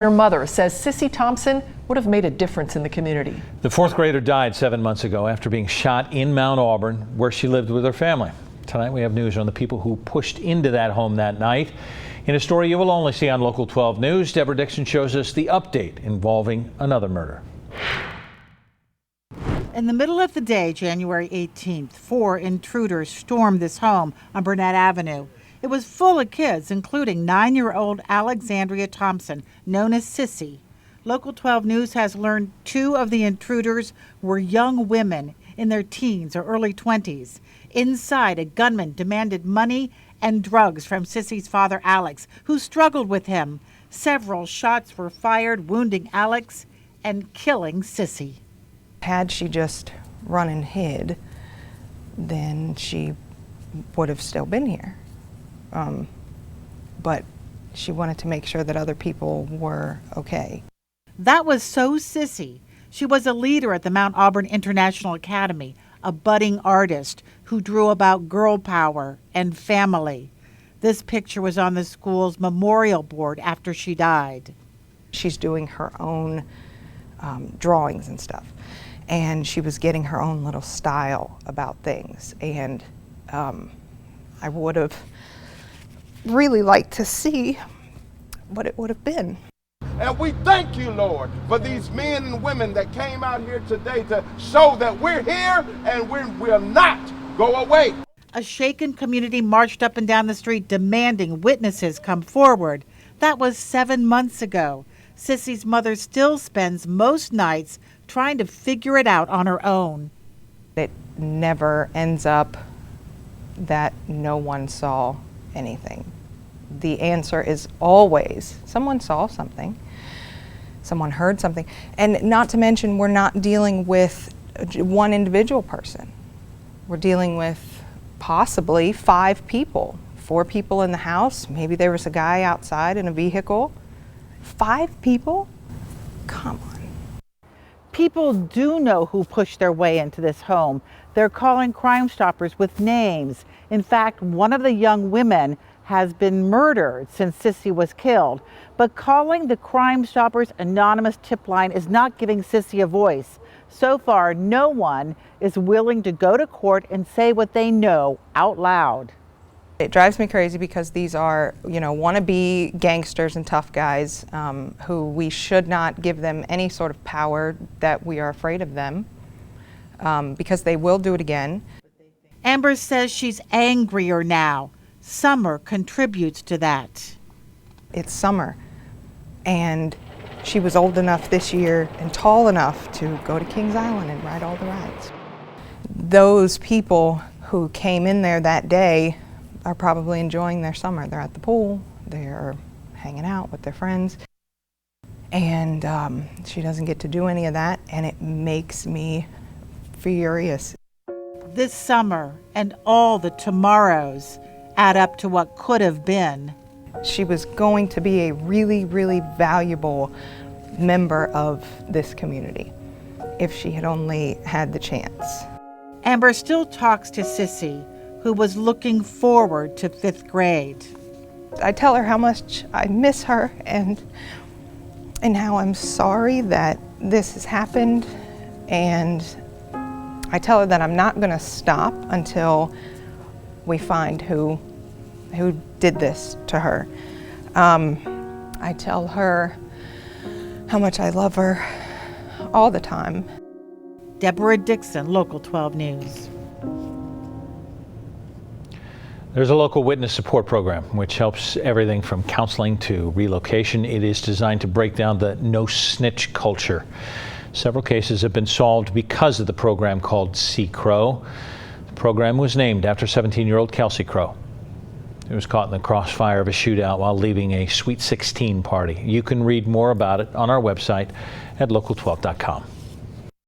Her mother says Sissy Thompson would have made a difference in the community. The fourth grader died 7 months ago after being shot in Mount Auburn, where she lived with her family. Tonight we have news on the people who pushed into that home that night. In a story you will only see on Local 12 News, Deborah Dixon shows us the update involving another murder. In the middle of the day, January 18th, 4 intruders stormed this home on Burnet Avenue. It was full of kids, including 9-year-old Alexandrea Thompson, known as Sissy. Local 12 News has learned 2 of the intruders were young women in their teens or early 20s. Inside, a gunman demanded money and drugs from Sissy's father, Alex, who struggled with him. Several shots were fired, wounding Alex and killing Sissy. Had she just run and hid, then she would have still been here. But she wanted to make sure that other people were okay. That was so Sissy. She was a leader at the Mount Auburn International Academy, a budding artist who drew about girl power and family. This picture was on the school's memorial board after she died. She's doing her own drawings and stuff, and she was getting her own little style about things, and I would have really liked to see what it would have been. And we thank you, Lord, for these men and women that came out here today to show that we're here and we will not go away. A shaken community marched up and down the street demanding witnesses come forward. That was 7 months ago. Sissy's mother still spends most nights trying to figure it out on her own. It never ends up that no one saw anything. The answer is always someone saw something, someone heard something, and not to mention we're not dealing with one individual person. We're dealing with possibly 5 people, 4 people in the house, maybe there was a guy outside in a vehicle. 5 people? Come on. People do know who pushed their way into this home. They're calling Crime Stoppers with names. In fact, one of the young women has been murdered since Sissy was killed. But calling the Crime Stoppers anonymous tip line is not giving Sissy a voice. So far, no one is willing to go to court and say what they know out loud. It drives me crazy because these are, wannabe gangsters and tough guys who we should not give them any sort of power, that we are afraid of them because they will do it again. Amber says she's angrier now. Summer contributes to that. It's summer, and she was old enough this year and tall enough to go to Kings Island and ride all the rides. Those people who came in there that day are probably enjoying their summer. They're at the pool, they're hanging out with their friends, and she doesn't get to do any of that, and it makes me furious. This summer and all the tomorrows add up to what could have been. She was going to be a really, really valuable member of this community if she had only had the chance. Amber still talks to Sissy, who was looking forward to 5th grade. I tell her how much I miss her and how I'm sorry that this has happened, and I tell her that I'm not going to stop until we find who did this to her. I tell her how much I love her all the time. Deborah Dixon, Local 12 News. There's a local witness support program which helps everything from counseling to relocation. It is designed to break down the no snitch culture. Several cases have been solved because of the program called See Crow. The program was named after 17-year-old Kelsey Crow. He was caught in the crossfire of a shootout while leaving a Sweet 16 party. You can read more about it on our website at local12.com.